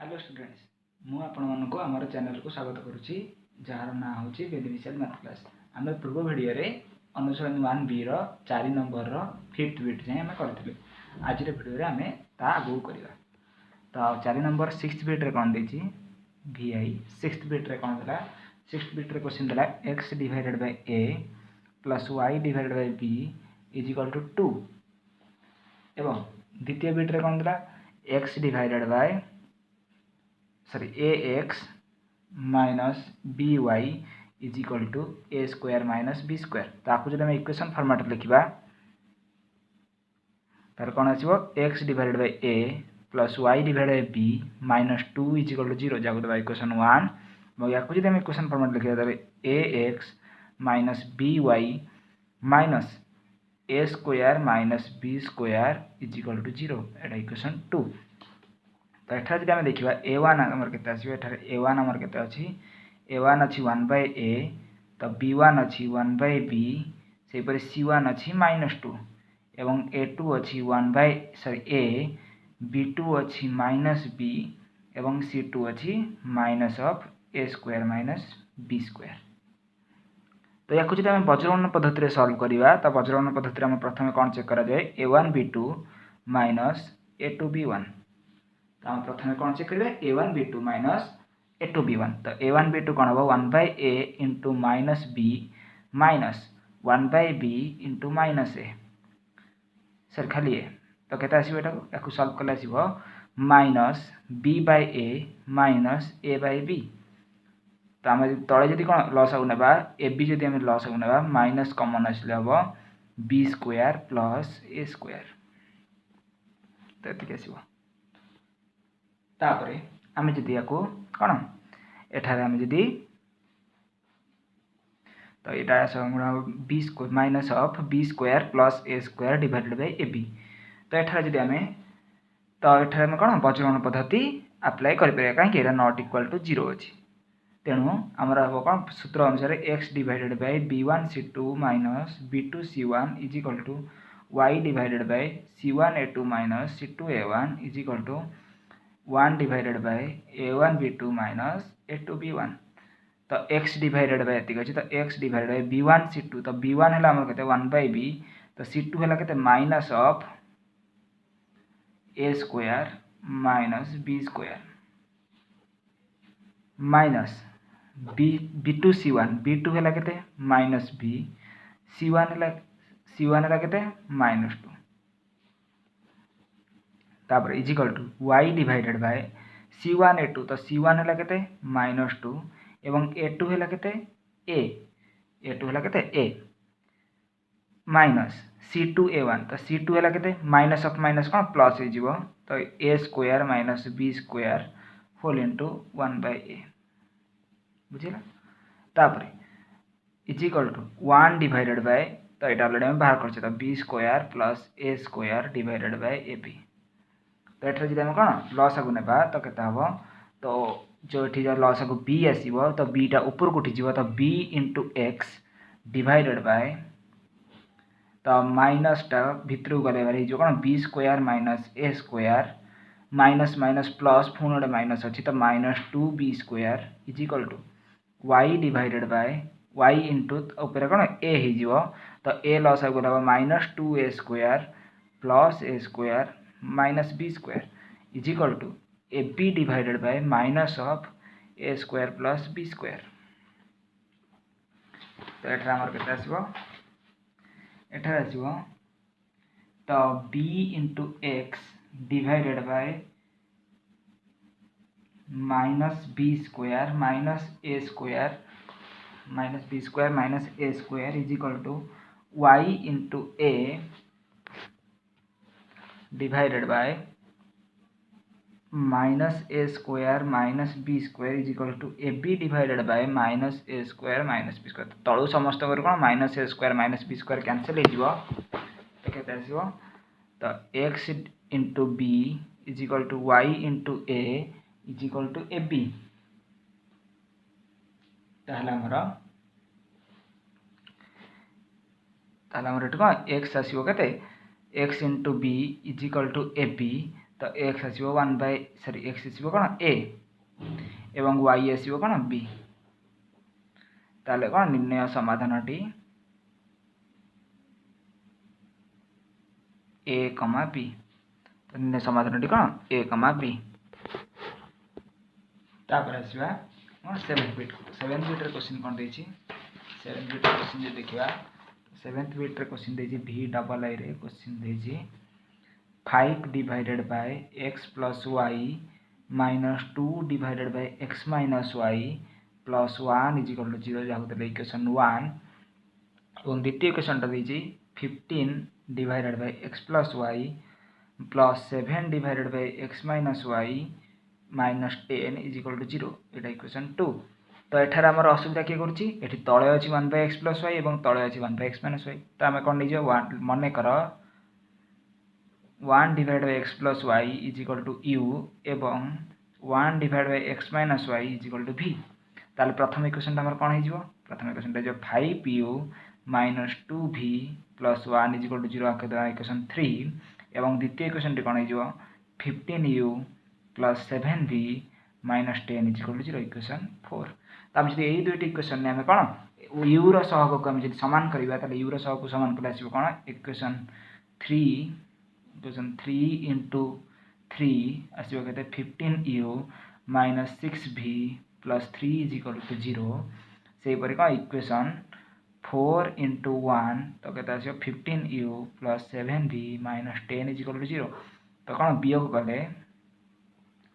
Hello students मु आपण मानक आमर चैनल को स्वागत करुच्ची जार ना हूँ बेनिफिशियल मैथ क्लास। आम पूर्व वीडियो रे अनुसरण 1B रो 4 नंबर रो 5th बिट जाए आम करथिलु। आज रे वीडियो रे आमे ता आगु करबा। तो 4 नंबर 6th बिट रे कोन देची vi 6th बिट रे कोन देला 6th बिट रे क्वेश्चन देला x divided by a plus y divided by b is equal to 2 एवं द्वितीय बिट रे कोन देला x divided by ax minus by is equal to a square minus b square. ताकू जब हम इक्वेशन फॉर्मेट लिखिबा तार कोन आसीबो x divided by a plus y divided by b minus 2 is equal to 0 जाको दबा इक्वेशन 1 मग याकू जब हम इक्वेशन फॉर्मेट लिखिबा तारे ax minus by minus a square minus b square is equal to 0 एटा इक्वेशन 2। तो एठार जब आम देखा a1 आमर के a1 आमर के a1 अच्छी 1 बाय a तो b1 अच्छी 1 बाय b से c1 अच्छी माइनस 2 एवं a2 अच्छी 1 बाय a b2 अच्छी माइनस b एवं c2 अच्छी minus of a square minus b square. तो या जब आम वज्रगणन पद्धति सॉल्व करवा तो वज्रगणन पद्धति में प्रथम कौन चेक करा जाए a1 b2 minus a2 b1। तो हम प्रथम कौन चेक करेंगे a1 b2 minus a2 b1। तो a1 b2 कौन हम 1 by a into minus b minus 1 by b into minus a sir खाली a। तो केते आसीबो एटा याकू सॉल्व करले आसीबो minus b by a minus a by b। तो हम तळे जदी कोन लॉस आउ नेबा ab जदी हम लॉस आउ नेबा माइनस कॉमन आसले हबो b square plus a square. तो एतिक आसीबो तापरे आमे जदी याकू कोन एठारे आमे जदी तो एटा हमरा b square minus of b square plus a square divided by ab। तो एठारे जदी आमे तो एठारे हम कोन वज्रगणन पद्धति अप्लाई करि परिया काहे कि एटा नॉट इक्वल टू 0 अछि। तेनु हमरा हो कोन सूत्र अनुसार x divided by b1 c2 minus b2 c1 is equal to y divided by c1 a2 minus c2 a1 is equal to 1 divided by a1 b2 minus a2 b1। तो x divided bye एतिक अछि। तो x divided by b1 c2 तो b1 हला हमर कते 1 by b तो c2 हला कते minus of a square minus b square minus b2 c1 b2 हला कते माइनस b c1 हला कते माइनस 2 तापर is equal to y divided by c1 a2 तो c1 हला केते -2 एवं a2 हला केते a2 हला केते a माइनस c2 a1 तो c2 हला केते माइनस ऑफ माइनस कोन प्लस हो जिवो तो a square minus b square whole into 1 by a बुझिला। तापर is equal to 1 divided by तो एटा ऑलरेडी हम बाहर करछे तो b square plus a square divided by ab। तो एठार जदि हम कोन लॉस आगु नेबा तो केता हबो तो जो एठी जो लॉस आगु b आसीबो तो b टा ऊपर को उठी जिवो तो b into x divided by तो माइनस टा भितर गले बारी जो कोन b square minus a square minus minus plus पुनोडे माइनस अछि तो minus 2b square is equal to y divided by y into ऊपर कोन a हि जिवो तो a लॉस आगु नेबा minus 2a square plus a square minus b square is equal to A B divided by minus of A square plus B square. तो एठार हमर केते आसीबो एठार आसीबो तो b into x divided by minus b square minus a square minus b square minus a square is equal to y into a divided by minus a square minus b square is equal to A B divided by minus a square minus b square. तळु समस्त कर कोन minus a square minus b square cancel हो जिवो तो केते आसीबो तो x into b is equal to y into a is equal to A B. ताहला हमर एट कोन x आसीबो केते x into b is equal to A B तो x आसो 1 बाय सॉरी x आसो कौन a एवं y आसो कौन b ताले कौन निर्णय समाधानटी a, b तो निर्णय समाधानटी कौन a, b तापर आसवा 7th बिट 7th बिट रे क्वेश्चन कोन देछि 7th बिट रे क्वेश्चन जे देखिबा 7th बिट रे क्वेश्चन देछि v डबल आई रे क्वेश्चन देछि 5 divided by x plus y minus 2 divided by x minus y plus 1 is equal to 0 जाको देले इक्वेशन 1 और द्वितीय इक्वेशन टा देछि 15 divided by x plus y plus 7 divided by x minus y minus 10 is equal to 0 एटा equation 2 तो एठार हमर असुविधा के करछि एठी तळे अछि 1 बाय x प्लस y एवं तळे अछि 1 बाय x माइनस y तो हम कोन निजे 1 मने कर 1 divide by x plus y is equal to u एवं 1 divide by x minus y is equal to v ताले प्रथम इक्वेशन हमर कोन हे जिवो प्रथम इक्वेशन जो 5u minus 2v plus 1 is equal to 0 आके द इक्वेशन 3 एवं द्वितीय इक्वेशन टी कोन हे जिवो 15u plus 7v minus 10 is equal to 0 equation 4 तो हम जदि एई दुईटी इक्वेशन ने हम कोन u रो सहग को हम जदि समान करिबा ताले u रो सहग को समान कले आसीबो कोन इक्वेशन 3 into 3 आसीबो केते 15u minus 6v plus 3 is equal to 0 सेही परि कोन इक्वेशन 4 into 1 तो केते आसीबो 15u plus 7v minus 10 is equal to 0 तो कोन वियोग कले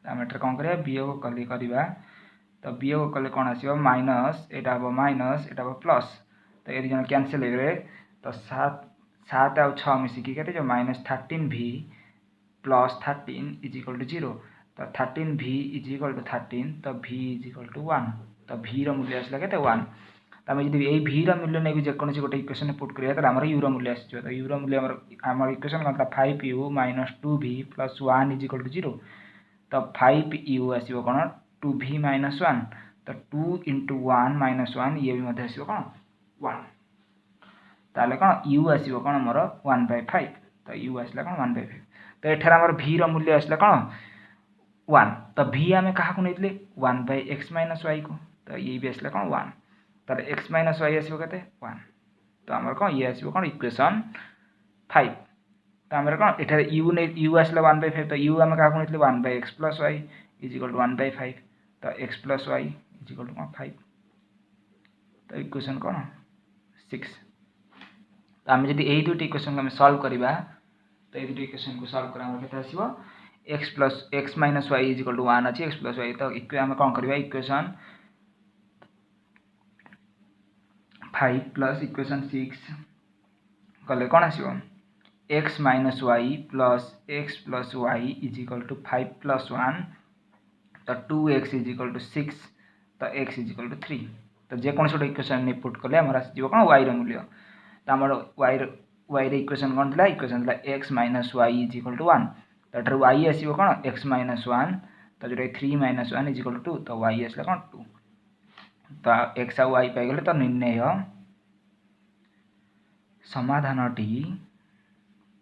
हम एटर कोन करिया वियोग कले करिबा तो वियोग कले कोन आसीबो माइनस एटा हो माइनस एटा हो प्लस तो यदि जन कैंसिल हेगरे तो 7 और 6 मिसी की केते जो minus 13v plus 13 is equal to 0 तो 13v इज इक्वल टू 13 तो v इज इक्वल टू 1 तो v रो मूल्य आसला केते 1 तो हम जदि एई v रो मूल्य नै जे कोनसी गोटे इक्वेशन पुट करिया त हमर u रो मूल्य आसीजो तो u रो मूल्य हमर इक्वेशन कोनता 5u minus 2v plus 1 is equal to 0 तो 5u आसीबो कोन 2v माइनस 1 तो 2 into 1 माइनस 1 ये भी मध्य आसीबो कोन 1 ताले कोन u आसीबो कोन हमर 1/5 तो u आसला कोन 1/5 तो एठार हमर v रो मूल्य आसला कोन 1 तो v हमें कहा को नेतले 1/x माइनस y को तो ये भी आसला कोन 1 ताले x माइनस y आसीबो केते 1 तो हमर कोन ये आसीबो कोन इक्वेशन 5 तो हमर कोन एठार u आसला 1/5 तो u हमें कहा को नेतले 1/x plus y is equal to 1/5 तो x plus y is equal to 5 तो इक्वेशन कोन 6 तो हम जदि एई दुटी इक्वेशन को हम सॉल्व करिबा तो एई दुटी इक्वेशन को सॉल्व करा हमर केते आसीबो x minus y is equal to 1 अछि x प्लस y तो हम कोन करिबा इक्वेशन 5 प्लस इक्वेशन 6 कले कोन आसीबो x minus y plus x plus y is equal to 5 plus 1 तो 2x इज इक्वल टू 6 तो x इज इक्वल टू 3 तो जे कोन छोटे इक्वेशन ने पुट करले हमर आसी जीवो कोन y रो मूल्य तो हमर y रे इक्वेशन कोन थला इक्वेशन थला x minus y is equal to 1 तो एटर y आसीबो कोन x माइनस 1 तो जोटे 3 माइनस 1 इज इक्वल टू 2 तो y आसला कोन 2 तो x और y पाइ गेले तो निर्णय समाधानटी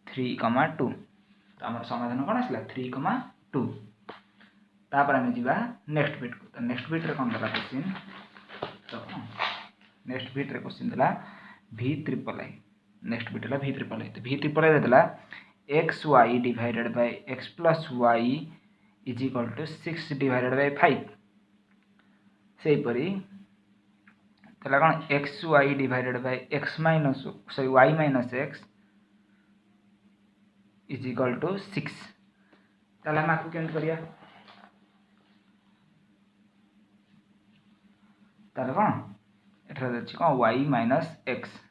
3, 2 तो हमर समाधान कोन आसला 3, 2 तापर हम जीवा नेक्स्ट बिट को तो नेक्स्ट बिट रे कोन दला क्वेश्चन तो नेक्स्ट बिट रे क्वेश्चन दला v triple I next bit ला v ट्रिपल आई तो v ट्रिपल आई दला xy divided by x plus y is equal to 6 divided by 5 सेही परी तला कोन xy divided by x minus sorry y minus x is equal to 6 तला हम आकु केन करिया ताले कोन एठरा दछि कोन y माइनस x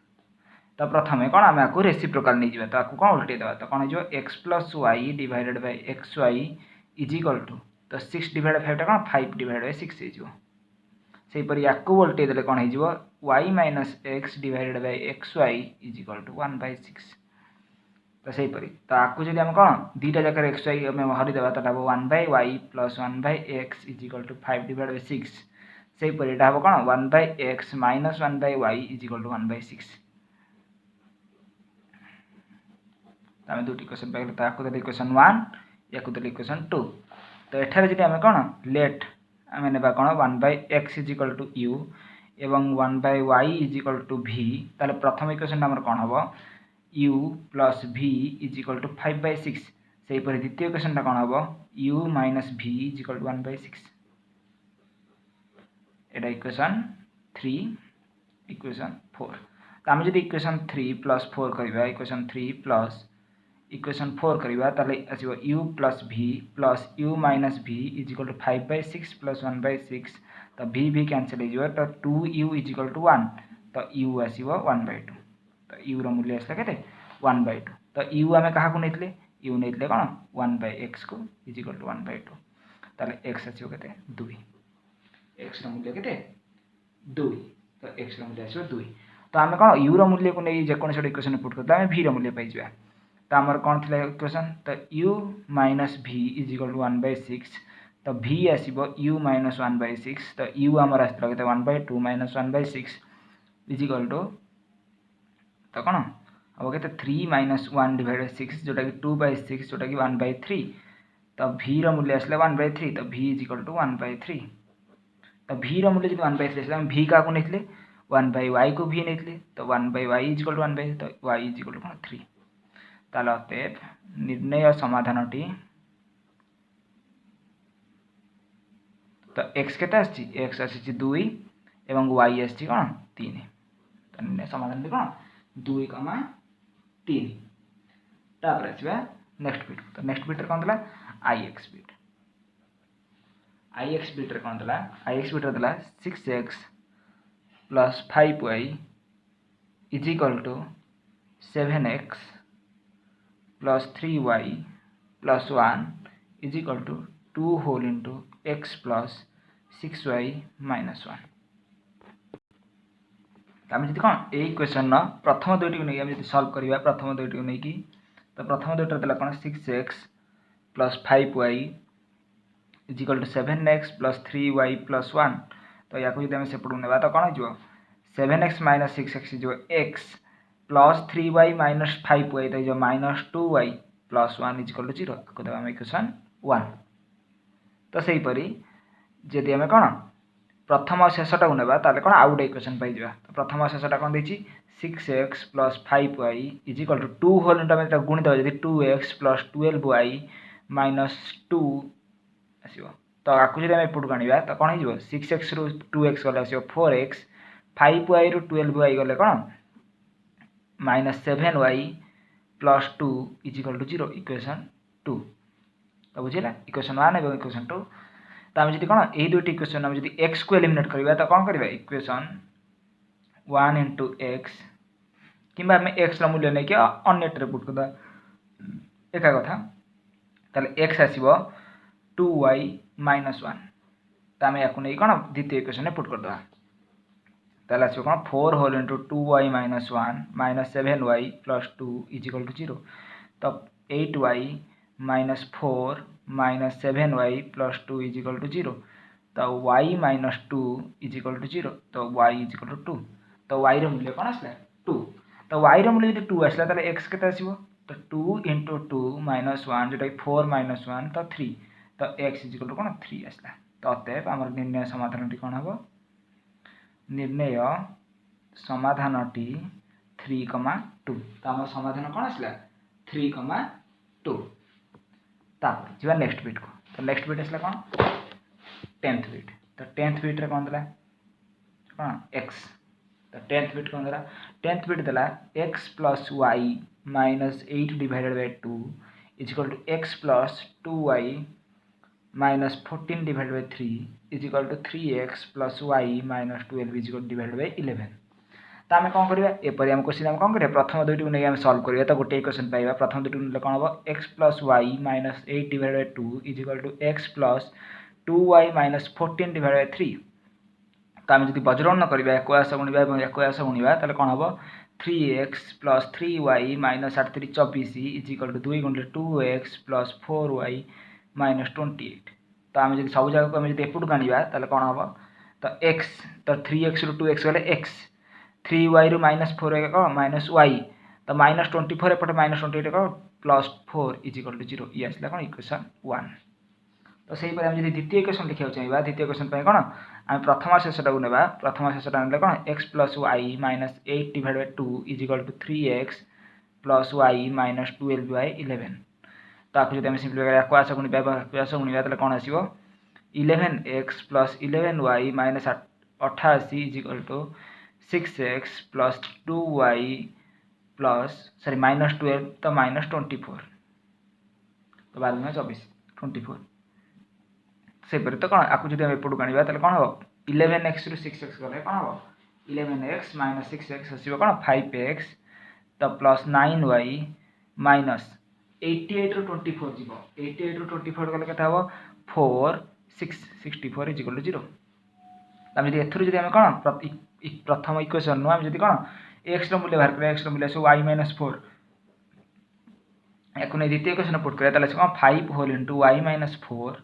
तो प्रथमे कोन हम आकु रेसिप्रोकल नै जिबा तो आकु कोन उल्टे देबा तो कोन जो x plus y divided by xy is equal to तो 6 डिवाइडेड 5 टा कोन 5 डिवाइडेड बाय 6 हे जिवो सेही परि आकु उल्टे देले कोन हे जिवो y minus x divided by xy is equal to 1/6 तो सेही परि तो आकु जदि हम कोन दीटा जकर xy हम हरि देबा तो डाबो 1/y plus 1/x is equal to 5 divided by 6 सेही परि डाबो कोन 1/x minus 1/y is equal to 1/6 तो हम दुटी क्वेश्चन पाइले ताको दे इक्वेशन 1 या देले इक्वेशन 2 तो एठारे जदि आम कौन लेट आम ने कौन 1/x is equal to u एवं 1/y is equal to v ताले प्रथम इक्वेशन आमर कौन हम u plus v is equal to 5/6 से द्वितीय इक्वेशन कौन हम u minus v is equal to 1/6 एटा इक्वेशन 3 इक्वेशन 4 तो आम जब इक्वेशन 3 प्लस 4 करवा इक्वेशन 3 प्लस इक्वेशन 4 करवा ताले आसीबो u plus v plus u minus v is equal to 5/6 plus 1/6 तो v v कैंसिल हो तो 2u इज इक्वल टू 1 तो u आसीबो 1/2 तो u रो मूल्य आसला केते 1/2 तो u आमे कहा को नेतले u नेतले कोन 1/x को इज इक्वल टू 1/2 ताले x आसीबो केते 2 x रो मूल्य केते 2 तो x रो मूल्य आसीबो 2 तो आमे कोन u रो मूल्य को नै जे कोन से इक्वेशन पुट करता आमे v रो मूल्य पाइ जबा तो आमर कौन थी इक्वेशन तो u minus v is equal to 1/6 तो v आसीबो u माइनस 1/6 तो u आमर आसला केते 1/2 माइनस 1/6 इज इक्वल टू तो कौन अब केते 3 माइनस 1 डिवाइडेड 6 जोटा कि 2/6 जोटा कि 1/3 तो v रो मूल्य आसला 1/3 तो v इज इक्वल टू 1/3 तो v रो मूल्य जब 1/3 आसला हम v का को नेतले 1/y को v नेतले तो 1/y इज इक्वल टू 1/3 तो y इज इक्वल टू 3 ताले अतएव निर्णय समाधानटी तो x केते आछि x आछि 2 एवं y आछि कोन 3 तो निर्णय समाधानटी कोन 2, 3 तापर आछबा नेक्स्ट बिट तो नेक्स्ट बिट रे कोन दला ix बिट रे कोन दला ix बिट रे दला 6x plus 5y is equal to 7x plus 3y plus 1 is equal to 2 whole into x plus 6y minus 1 आम जी कौन ये इक्वेशन न प्रथम दुईटी को नहीं सल्व करवा प्रथम दुईटी को नहीं तो प्रथम दुईटा देला कौन 6x plus 5y is equal to 7x plus 3y plus 1 तो या जब सेपट ना तो कौन हो 7x माइनस 6x जो x plus 3y minus 5y तो जो minus 2y plus 1 is equal to 0 को देबा हम इक्वेशन 1 तो सही परी जदि आम कौन प्रथम और शेषटा को ना ताले कौन आउ गोटे इक्वेशन पाई जा तो प्रथम और शेषटा कौन देछि 6x plus 5y is equal to 2 whole into आम गुणित जदि 2x प्लस 12y माइनस 2 आसीबो तो आकु जदि आम एपट गणिबा तो कौन हो 6x रु 2x गले आसीबो 4x 5y रु 12y गले कौन minus 7y plus 2 is equal to 0 equation 2 तो बुझेगा इक्वेशन 1 और इक्वेशन 2 तो आम जी कौन यही दुईट इक्वेशन आम जी एक्स को एलिमिनेट करवा तो कौन करवा इक्वेशन 1 इंटू एक्स कि आम एक्स मूल्य नहीं कि अन्यटे पुट करदा एका कथा ताले एक्स आसीबो 2y माइनस 1 तो आम या नहीं कौन द्वितीय इक्वेशन पुट करदा ताले आसीबो कौन 4 whole into 2y minus 1 minus 7y plus 2 is equal to 0 तो 8y minus 4 minus 7y plus 2 is equal to 0 तो y minus 2 is equal to 0 तो y इज इक्वल टू 2 तो y रो मूल्य कौन आसला 2 तो y रो मूल्य जब 2 आसला ताले x केते आसीबो तो 2 इंटू 2 माइनस 1 जोटा 4 माइनस 1 तो 3 तो x इज इक्वल टू कौन 3 आसला तो अतएव आम निर्णय समाधानटी कौन हम निर्णय समाधानटी 3,2 तो आम समाधान कौन आसला 3,2 तापर जी नेक्स्ट बिट को तो नेक्स्ट बिट आसला कौन 10th बिट तो 10th बिट रे कौन देला कौन x तो 10th बिट कौन देला 10th बिट देला x plus y minus 8 divided by 2 is equal to x plus 2y minus 14 divided by 3 is equal to 3x plus y minus 12 is equal divided by 11 तो आम कौन करवा एपरी आम question आम कौन करवा प्रथम दुईटी को नहीं आम सल्व करवा तो गोटे इक्वेशन पाइबा प्रथम दुईटी कौन हम x plus y minus 8 divided by 2 is equal to x plus 2y minus 14 divided by 3 तो आम जब बज्रगणन करवा एक आस गुणा एक आस गुणा तो कौन हम 3x plus 3y minus 8 3 24 is equal to 2 गुणिले 2x प्लस 4y माइनस 28 तो आम जब सब जगह को एपट गणवा तो कौन हम तो x तो 3x रु 2x गले x 3y रु माइनस 4 कौन माइनस y तो माइनस 24 एपटे माइनस 28 कौन प्लस 4 इज इक्वल टू 0 ये आसला कौन इक्वेशन 1। तो सही पर हम जब द्वितीय इक्वेशन लिखा चाहिए द्वितीय इक्वेशन पे कौन आम प्रथम शेषटा को नेबा प्रथम शेषटा आनले कौन x plus y minus 8 divide by 2 is equal to 3x plus y minus 12 by 11। तो आपको जब सिंप्लीफाई को आशा गुणिबा ताले कौन आसीबो 11x plus 11y minus 88 is equal to 6x plus 2y plus sorry minus 12 तो माइनस 24 तो 12 24 24 से पर तो कौन आपको जब एपटू आने कौन हम 11x रु 6x गले कौन हम 11x माइनस 6x आसो कौन 5x तो प्लस 9y माइनस 88 रु 24 जीव 88 रु 24 गले केता हम 4 6 64 इज इक्वल टू 0। आम जब एथुरु जब कौन प्रथम इक्वेशन नु आम जब कौन x रो मूल्य बाहर करा x रो मूल्य आसो y माइनस 4 याको नहीं द्वितीय इक्वेशन पुट करा ताले कौन 5 whole into y minus 4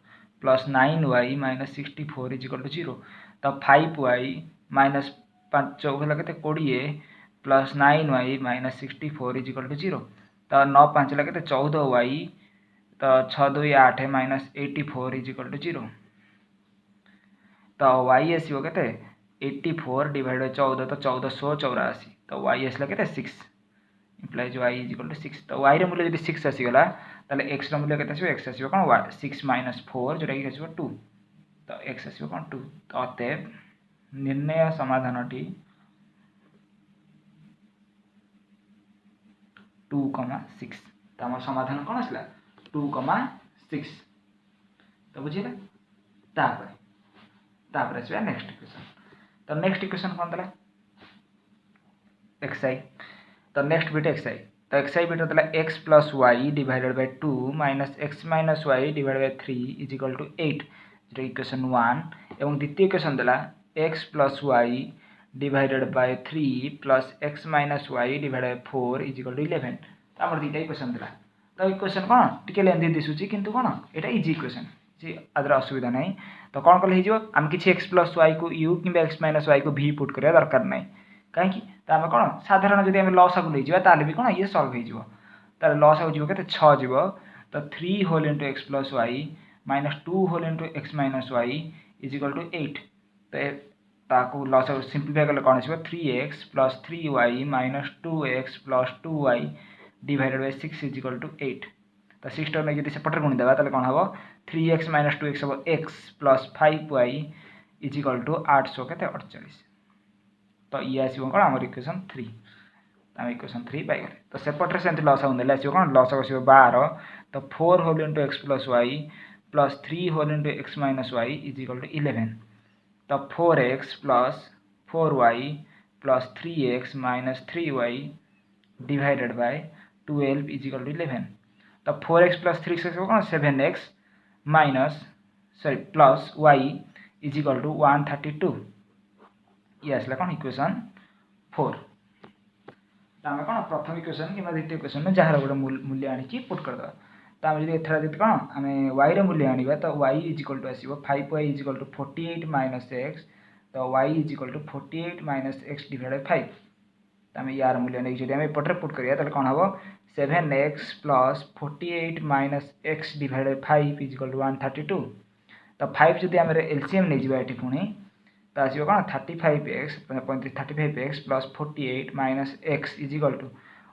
plus 9y minus 64 is equal to 0। तो 5y माइनस 5 चौक के 20 plus 9y minus 64 is equal to 0। तो 9 5 लगे 14y तो 6 2 8 माइनस 84 इज इक्वल टू 0। तो y आसो के 84 डिवाइड बाय 14 तो 1484 तो y आसला के 6 implies y is equal to 6। तो y रे मूल्य जब 6 आसीगला ताले x रो मूल्य केते आसीबो x आसीबो कोन 6 माइनस 4 जोटा कि आसीबो 2 तो x आसीबो कोन 2। तो अतएव निर्णय समाधानटी 2,6 तो हमर समाधान कोन आसला 2,6 तो बुझिला। तापर आसीबा नेक्स्ट इक्वेशन। तो नेक्स्ट इक्वेशन कोन दला xi तो नेक्स्ट बिट xi तो xi बिट होता है x plus y divided by 2 minus x minus y divided by 3 is equal to 8 जो इक्वेशन 1 एवं द्वितीय इक्वेशन देला x plus y divided by 3 plus x minus y divided by 4 is equal to 11। तो आमर दुईटा equation देला तो equation कौन टिके लेंथी दिशुची किंतु कौन एटा इजी इक्वेशन जी आदर असुविधा नहीं। तो कौन कले हो आम किसी x प्लस वाई को u कि x माइनस वाई को v पुट करिया दरकार नहीं कहीं तो आम कौन साधारण जब आम लसा को नहीं ताले भी कौन ये सल्व हो लसा हो के 6 जीव तो 3 whole into x plus y minus 2 whole into x minus y is equal to 8 तो लसा सिंप्लीफाई कले कौन आसो 3x plus 3y minus 2x plus 2y divided by 6 is equal to 8। तो 6 टाइम जब सेपटे गुणीदेवा ताले कौन हम 3x माइनस 2x हम x plus 5y is equal to 848 तो ये आसो कौन आम इक्वेशन 3 आम इक्वेशन 3 पाई गले। तो सेपटे से लस होने आसो कौन लस आसो 12 तो 4 whole into x plus y plus 3 whole into x minus y is equal to 11 तो 4x plus 4y plus 3x minus 3y divided by 12 is equal to 11। तो 4x प्लस 3x कौन 7x minus sorry plus y is equal to 132 ये आसला कौन equation 4। आम कौन प्रथम equation कि द्वितीय इक्वेशन में जार गोटे मूल्य आनी पुट करदे तो आम जब एथर जब कौन आम y रूल्य आने तो y इज इक्वल टू आसो 5y is equal to 48 minus x तो y is equal to 48 minus x divided by 5 तो आम यार मूल्य नहीं जब एपटे पुट करिया कौन हम 7x plus 48 minus x divided by 5 is equal to 132 तो 5 जब आम एलसीएम नहीं जावा ये पुणी तो आसो कौन 35x 35x plus 48 minus x is equal to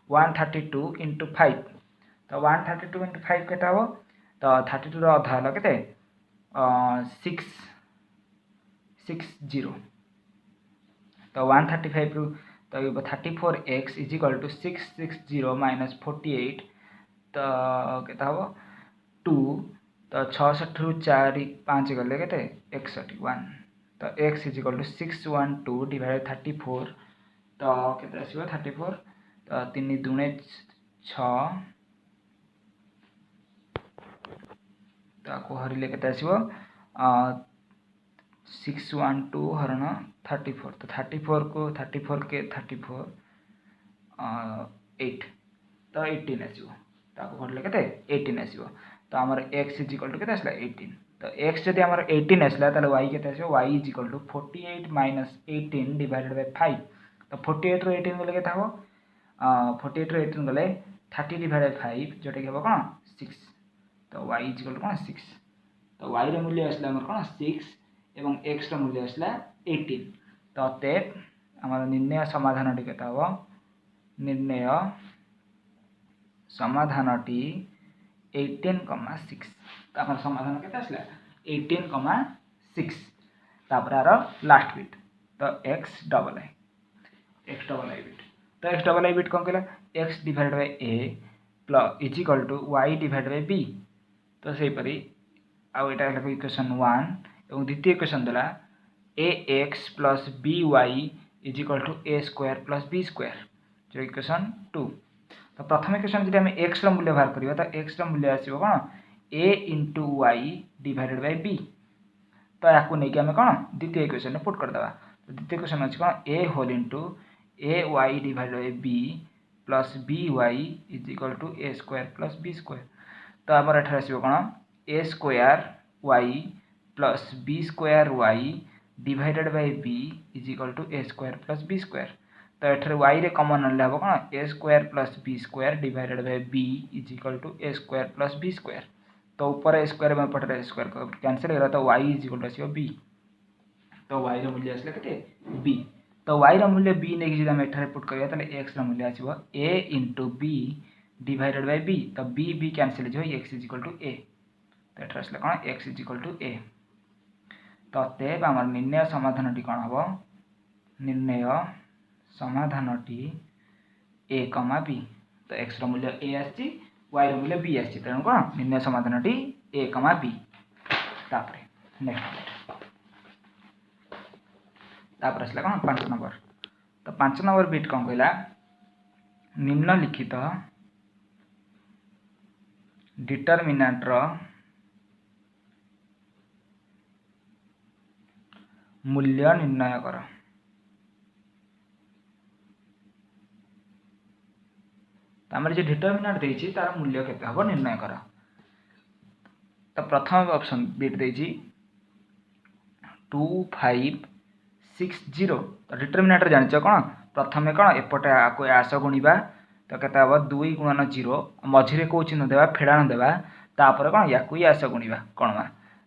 132 into 5 तो 132 इंटू 5 के हम तो 32 अधा है के 660 तो 135 रु तो 34x is equal to 660 minus 48 तो के हम 2 तो 66 रु 4 5 गले के 61 तो x is equal to 612 divide 34 तो के आसो 34 तो 3 दूने 6 तो हरिले के आसो 612 हरण 34 तो 34 को 34 के 34 8 तो 18 आसो तो हरिले के 18 आसो तो आमर x इज इक्वल टू के 18 तो x जब आम 18 आसला y के y is equal to 48 minus 18 divided by 5 तो 48 रु 18 गले के हम 48 रु 18 गले 30 डिवाइड बाय 5 जोटा कि हम कौन 6 तो y इक्वल टू कौन 6 तो y रो मूल्य आसला हमर कौन 6 एवं x रो मूल्य आसला 18 तो अतएव हमर निर्णय समाधानटी केता हो निर्णय समाधानटी 18,6 तो हमर समाधान केता आसला 18,6 तापर आरो लास्ट बिट तो x डबल आई बिट तो x डबल आई बिट कौन कहला x divide by a plus is equal to y divide by b तो सही परी आउ एटा है इक्वेशन 1 एवं द्वितीय इक्वेशन देला ax plus by is equal to a square plus b square जो इक्वेशन 2 तो प्रथम इक्वेशन जदि हम x रो मूल्य बाहर करियो तो x रो मूल्य आसीबो कोन a * y divided by b तो याकू नै कि हम कोन द्वितीय इक्वेशन में पुट कर देबा तो द्वितीय इक्वेशन अछि कोन a whole into ay divided by b plus by is equal to a square plus b square तो हमर एठा आसीबो कोन a square y plus b square y divided by b is equal to a square plus b square तो एठरे y रे common आनले हबो कोन a square plus b square divided by b is equal to a square plus b square तो ऊपर a square में पटरे स्क्वायर कैंसिल हो रहा तो y इज इक्वल टू आसीबो b तो y रो मूल्य आसले केते b तो y रो मूल्य b नै कि जदि हम एठरे पुट करिया तले x रो मूल्य आसीबो a * b divided by b तो b कैंसिल हो x is equal to a तो एठरे आसले कोन x is equal to a तो अतएव हमर निर्णय समाधानटी कोन हबो निर्णय समाधानटी a, b तो x रो मूल्य a आछि y रो मूल्य b आछि तेणु कोन निर्णय समाधानटी a, b तापरे नेक्स्ट तापर आसला कोन 5 नंबर तो 5 नंबर बिट कोन कहला निम्नलिखित डिटरमिनेंट रो मूल्य निर्णय कर तामरे जे डिटरमिनेंट देछि तार मूल्य केते हबो निर्णय कर तो प्रथम ऑप्शन बिट देछि 2560 तो डिटरमिनेंट जानिछ कोन प्रथमे कोन एपटे आको आस गुणिबा तो केते हबो 2 गुणन 0 मझिरे को चिन्ह देबा फेडाण देबा तापर कोन याकु आस गुणिबा कोनवा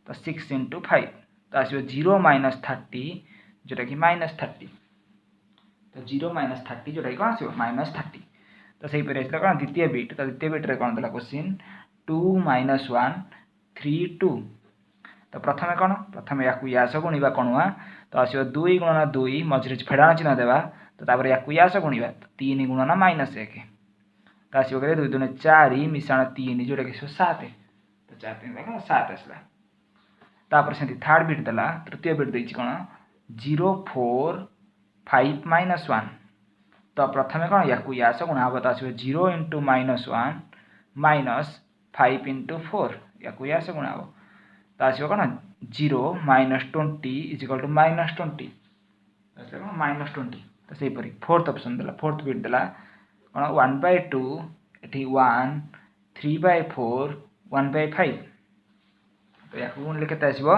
तो 6 * 5 तो आसीबो 0 - 30 जोटा कि -30 तो 0 - 30 जोटा कि कोन आसीबो -30 तो सही पर आसला कोन द्वितीय बिट तो द्वितीय बिट रे कोन देला क्वेश्चन 2 - 1 3 2 तो प्रथमे याकु यास गुणिबा कोनवा तो आसीबो 2 * 2 मझिरे फेडाण चिन्ह देबा तो तापर याकु यास गुणिबा 3 * -1 तो आसीबो करे 2 * 2 = 4 मिसाण 3 जोटा कि 7 तो 4 3 देखो 7 आसला तापर सेंती थर्ड बिट देला तृतीय बिट देछि कोन 0 4 5 - 1 तो प्रथमे कोन याकु यास गुणा हबो तो आसीबो 0 * -1 माइनस 5 * 4 याकु यास गुणा हबो तो आसीबो कोन 0 - 20 = -20 आसला कोन -20 तो सही परी फोर्थ ऑप्शन देला फोर्थ बिट देला कोन 1/2 एठी 1 3/4 1/5 तो याकु गुणले केते आसीबो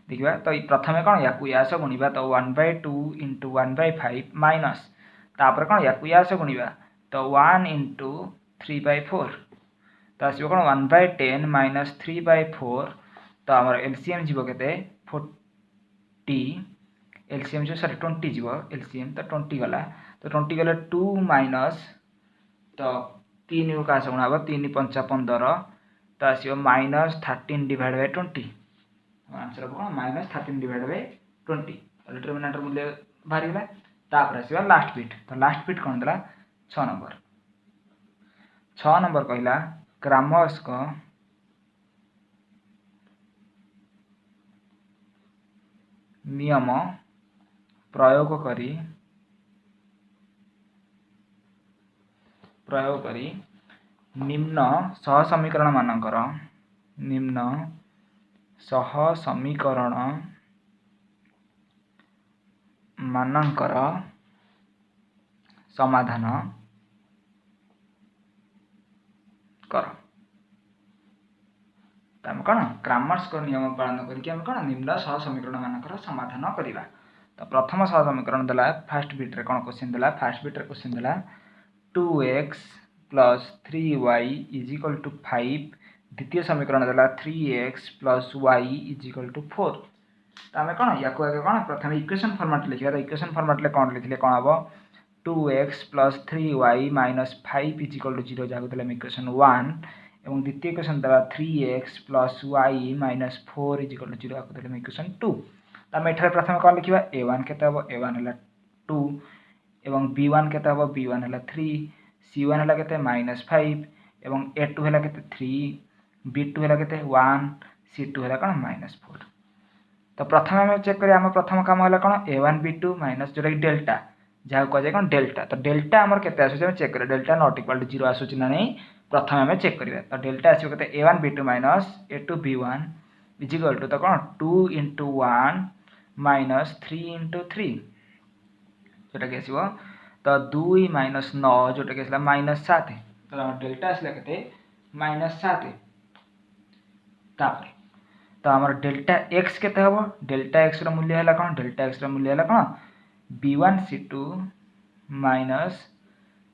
देखिबा तो प्रथमे कोन याकु यास गुणिबा तो 1/2 * 1/5 माइनस तापर कोन याकु यास गुणिबा तो 1 * 3/4 तो आसीबो कोन 1/10 - 3/4 तो हमर एलसीएम जीवो केते 40 एलसीएम जो सॉरी 20 जीवो एलसीएम तो 20 गला तो 20 गले 2 माइनस तो 3 को का गुणा हबो 3 * 5 = 15 तो आसीबो -13 डिवाइड बाय 20 आंसर हबो -13 डिवाइड बाय 20 डिटरमिनेंट मूल्य बाहरी गला तापर आसीबो लास्ट बिट तो लास्ट बिट कोन देला 6 नंबर कहला क्रमशः नियम प्रयोग करी निम्न सहसमीकरण मानकर समाधान कर तम कोन क्रमशः को नियम पालन करके हम कोन निम्न सहसमीकरण मानकर समाधान करिबा तो प्रथम सहसमीकरण देला फर्स्ट बिट रे कोन क्वेश्चन देला फर्स्ट बिट रे क्वेश्चन देला 2x plus 3y is equal to 5 द्वितीय समीकरण देला 3x plus y is equal to 4 तो आम कौन या कौन प्रथम इक्वेशन फॉर्मेट लिखा तो इक्वेशन फॉर्मेट कौन लिखले कौन हम 2x plus 3y minus 5 is equal to 0 जहाँ देला इक्वेशन 1 और द्वितीय इक्वेशन देला 3x plus y minus 4 is equal to 0 जहाँ देला इक्वेशन 2 तो आम एठारे प्रथम कौन लिखा a1 केते हम a1 है 2 एवं b1 केते हम b1 है 3 c1 है केते -5 एवं a2 है केते 3 b2 है केते 1 c2 है कौन -4 तो प्रथम आम चेक करिया आम प्रथम काम है कौन a1 b2 माइनस जोटा कि डेल्टा जहाँ कह जाए कौन डेल्टा तो डेल्टा आमर केते आसुचे चेक करिया डेल्टा नॉट इक्वल टू 0 आसुची ना नहीं प्रथम आम चेक करिया तो डेल्टा आसो केते a1 b2 minus a2 b1 is equal to तो कौन 2 into 1 माइनस 3 into 3 जोटा कि आसो तो 2 माइनस 9 जोटा कि आसला माइनस 7 तो डेल्टा आसला केते माइनस 7 तापर तो आमर डेल्टा एक्स केते हबो डेल्टा एक्स रो मूल्य हला कोन डेल्टा एक्स रो मूल्य हला कोन b1 c2 minus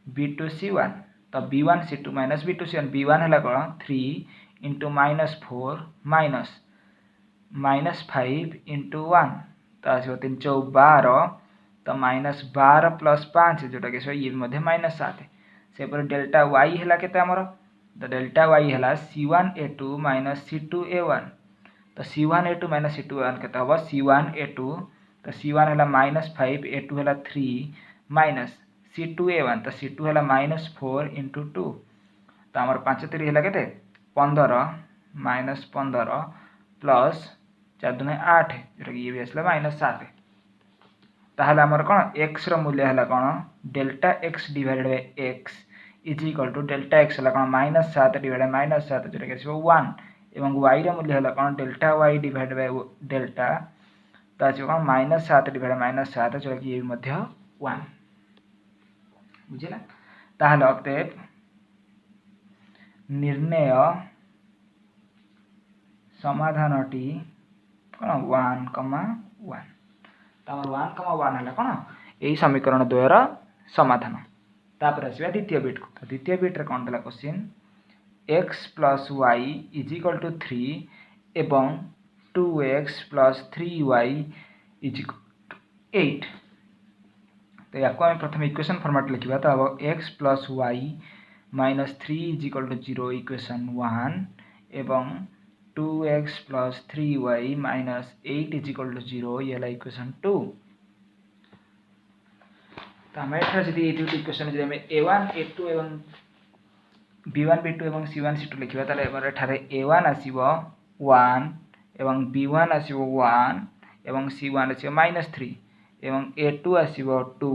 b2 c1 तो b1 c2 minus b2 c1 b1 हला कोन 3 into minus 4 minus minus 5 into 1 तो आसो 3 4 12 तो माइनस 12 प्लस 5 जोटा कि ये मध्ये माइनस 7 से पर डेल्टा y हला केते हमर तो डेल्टा y हला c1 a2 minus c2 a1 तो c1 a2 minus c2 a1 केते हबो c1 a2 तो c1 हला -5 a2 हला 3 माइनस c2 a1 तो c2 हला -4 into 2 तो हमर 5 3 हला केते 15 माइनस 15 प्लस 4 2 8 जोटा कि ये भी आसला -7 ताहले हमर कोन x रो मूल्य हला कोन delta x divided by x is equal to delta x हला कोन -7 डिवाइडेड बाय -7 जोटा कि आसो 1 एवं y रो मूल्य हला कोन delta y divided by delta तो आसो कोन -7 डिवाइडेड बाय -7 जोटा कि ये मध्ये 1 बुझिला ताहले अतएव निर्णय समाधानटी कोन 1,1 तमर 1,1 हला कोन एही समीकरण द्वयर समाधान तापर आसीबा द्वितीय बिट को तो द्वितीय बिट रे कोन देला question x plus y is equal to 3 एवं 2x plus 3y is equal to 8 तो या को हम प्रथम इक्वेशन फॉर्मेट लिखिबा तो अब x plus y minus 3 is equal to 0 equation 1 एवं 2x plus 3y minus 8 is equal to 0 ये ला इक्वेशन 2 तो हम एठा जदी ए दुटी इक्वेशन जे हम a1 a2 एवं b1 b2 एवं c1 c2 लिखिबा ताले एबार एठारे a1 आसीबो 1 एवं b1 आसीबो 1 एवं c1 आसीबो -3 एवं a2 आसीबो 2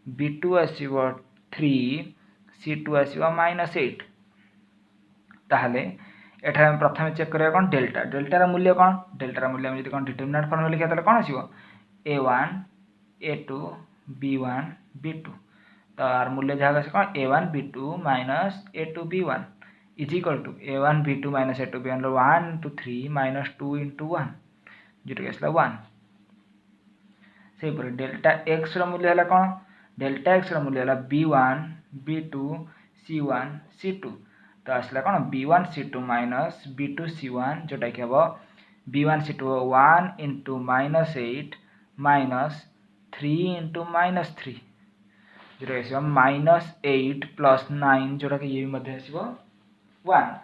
b2 आसीबो 3 c2 आसीबो -8 ताहले एठा हम प्रथम चेक करिया कोन डेल्टा डेल्टा रा मूल्य कोन डेल्टा रा मूल्य हम जदी कोन डिटरमिनेंट फॉर्म लिखिया ताले कोन आसीबो a1 a2 b1 b2 तार मूल्य जहाँ से कौन a1 b2 minus a2 b1 is equal to a1 b2 minus a2 b1 1 into 3 minus 2 into 1 जोटा कि आसला 1 से पर डेल्टा x रो मूल्य हला कौन डेल्टा x रो मूल्य हला b1 b2 c1 c2 तो आसला कौन b1 c2 minus b2 c1 जोटा कि हबो b1 c2 1 into -8 minus 3 into -3 जोटा आसीबो -8 प्लस 9 जोटा कि ये मध्ये आसीबो 1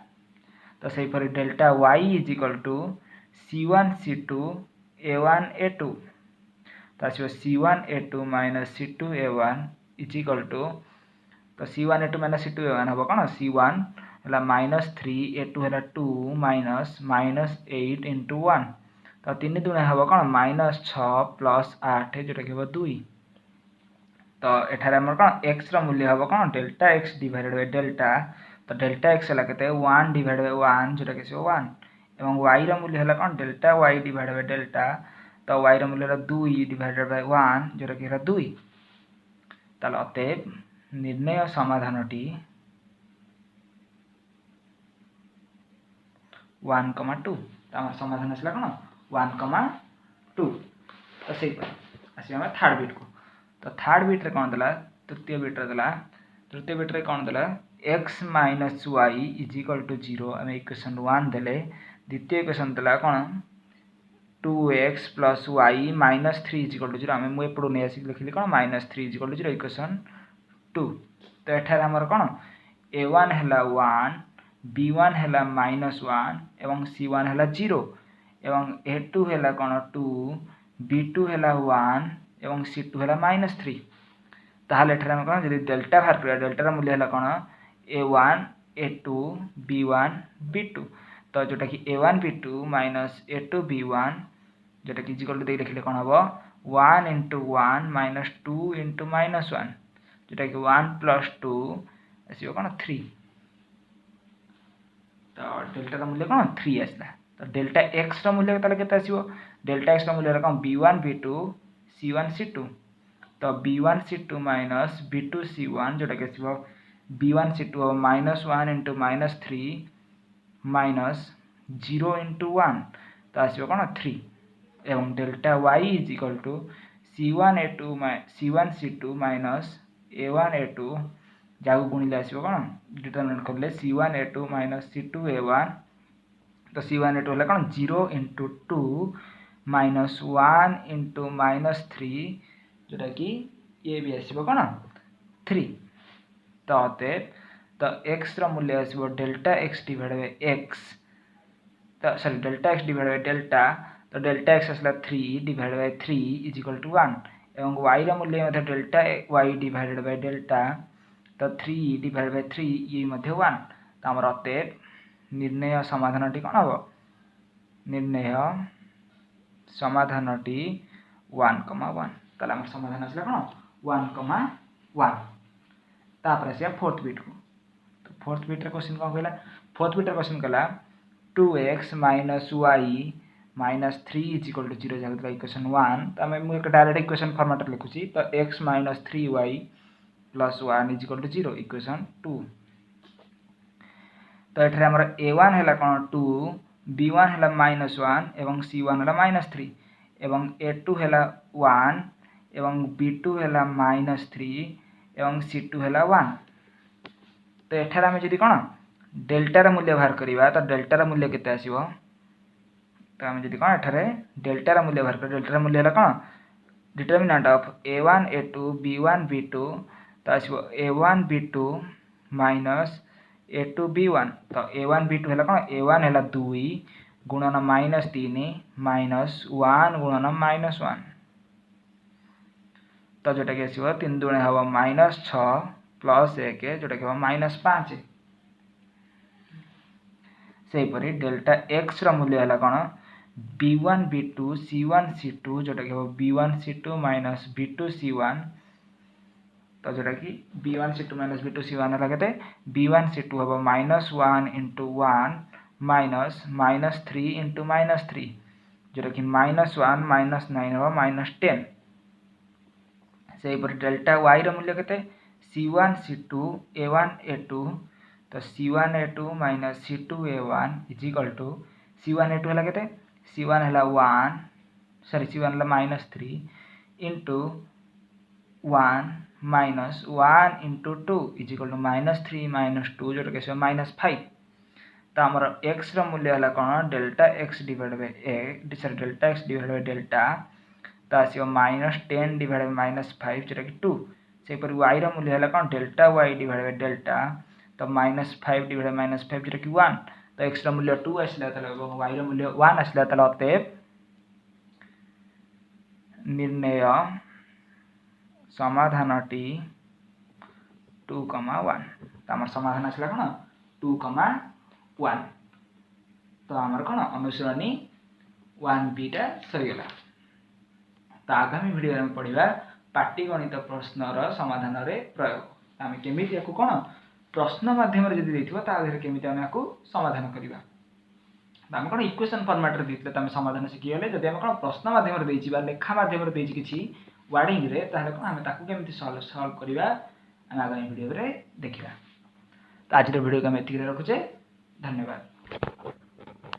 तो सही पर delta y is equal to c1 c2 a1 a2 तो आसीबो c1 a2 minus c2 a1 is equal to तो c1 a2 minus c2 a1 हबो कोन c1 हला -3 a2 हला 2 माइनस -8 into 1 तो 3 दुने हबो कोन -6 प्लस 8 जोटा कि हबो 2 तो एठारे हमर कोन x रो मूल्य हबो कोन delta x divided by delta तो डेल्टा x हला केते 1 डिवाइडेड बाय 1 जोटा कि 1 एवं y रो मूल्य हला कोन delta y divided by delta तो y रो मूल्य हला 2 डिवाइडेड बाय 1 जोटा कि 2 ताले अतएव निर्णय समाधानटी 1,2 तो हमर समाधान आसला कोन 1,2 तो सही पर आसी हम थर्ड बिट को तो थर्ड बिट रे कोन दला तृतीय बिट रे दला तृतीय बिट्रे कौन देला x minus y is equal to 0 आम इक्वेशन 1 देले द्वितीय इक्वेशन देला कौन 2x plus y minus 3 is equal to 0 आम मुझे एपटू नहीं आसिक लिखिली कौन minus 3 is equal to 0 equation 2 तो एठार आमर कौन a1 है 1 b1 है माइनस 1 एवं c1 है 0 एवं a2 है कौन 2 b2 है 1 एवं c2 है माइनस 3 ताहले एठार आम कौन जदि डेल्टा बाहर करिया डेल्टार मूल्य है कौन a1 a2 b1 b2 तो जोटा कि a1 b2 minus a2 b1 जोटा कि इक्वल टू लिखिले कौन हम 1 इंटू 1 माइनस 2 इंटू माइनस 1 जोटा कि 1 प्लस 2 आसो कौन 3 तो डेल्टार मूल्य कौन 3 आसला तो डेल्टा एक्स मूल्य के आसो डेल्टा एक्स मूल्य कौन b1 b2 c1 c2 तो b1 c2 minus b2 c1 जोटा कि आसो b1 c2 हम minus 1 into minus 3 minus 0 into 1 तो आसो कौन 3 एवं delta y is equal to c1 c2 minus a1 a2 जहाँ गुणिले आसो कौन डिटरमिनेंट कले c1 a2 minus c2 a1 तो c1 a2 है कौन 0 इंटू 2 माइनस 1 इंटू माइनस 3 जोटा कि ये भी आसो कौन 3 तो तो x मूल्य आसो delta x divide by x तो sorry delta x divide by delta तो डेल्टा x आसला 3 divide by 3 is equal to 1 एवं y मूल्य delta y divided by delta तो 3 डिवाइड बाय 3 ये 1 तो आमर अतएव निर्णय समाधानटी कौन हम निर्णय समाधानटी 1,1 ताले आमर समाधान आसला कौन 1,1 तापर आसिया फोर्थ बिट को तो फोर्थ बिट क्वेश्चन कौन कहला फोर्थ बिट क्वेश्चन कहला 2x minus y minus 3 is equal to 0 जहाँ इक्वेशन 1 तो आम मुझे डायरेक्ट इक्वेशन फॉर्मेट लिखुची तो x minus 3y plus 1 is equal to 0 equation 2 तो ये आमर a1 है कौन 2 b1 है माइनस 1 एवं c1 है माइनस 3 एवं a2 है 1 एवं b2 है माइनस 3 एवं c2 है 1 तो एठार आम जी कौन डेल्टार मूल्य बाहर करवा तो डेल्टार मूल्य केते आसीबो तो आम जी कौन एठारे डेल्टार मूल्य बाहर कर डेल्टार मूल्य है कौन determinant of a1 a2 b1 b2 तो आसीबो a1 b2 minus a2 b1 तो a1 b2 है कौन a1 है 2 गुणन माइनस 3 माइनस 1 गुणन माइनस 1 तो जोटा कि आसीबो 3 दुणे हम माइनस 6 प्लस 1 जोटा कि हम माइनस 5 सेहीपरि डेल्टा एक्स मूल्य है कौन b1 b2 c1 c2 जोटा कि हम b1 c2 minus b2 c1 तो जोटा कि b1 c2 minus b2 c1 है कहते b1 c2 हम minus 1 into 1 minus minus 3 into minus 3 जोटा कि माइनस 1 माइनस 9 हम माइनस 10 सेहीपरि डेल्टा वाई मूल्य के c1 c2 a1 a2 तो c1 a2 minus c2 a1 is equal to c1 a2 है के c1 है 1 सॉरी c1 है minus 3 into 1 minus 1 into 2 is equal to minus 3 minus 2 जोटा कि माइनस 5 तो आमर x मूल्य है कौन delta x divide bye A sorry delta x divide by delta तो आसो माइनस 10 डिवाइड बाय माइनस 5 जोटा कि 2 सेहीपरि y मूल्य है कौन delta y divide by delta तो माइनस 5 डिवाइड बाय माइनस 5 जोटा कि 1 तो x मूल्य 2 आसला y मूल्य 1 आसला अतएव निर्णय समाधानटी 2,1 तो आमर समाधान आसला कौन 2,1 तो आमर कौन अनुसरणी 1b सरीगला तो आगामी वीडियो में पढ़ा पाटीगणित प्रश्नर समाधान रे प्रयोग आम केमी कौन प्रश्न मध्यम केमी आम समाधान करवा तो आम कौन इक्वेशन फॉर्मेट रे देते आम समाधान शिखीगले जब आम कौन प्रश्न मध्यम लेखा मध्यम किसी वार्डिंग रे ताहले कौन आम केमी सॉल्व करवा आम आगामी वीडियो रे देखा तो आज वीडियो को आम एतिक रखुचे धन्यवाद।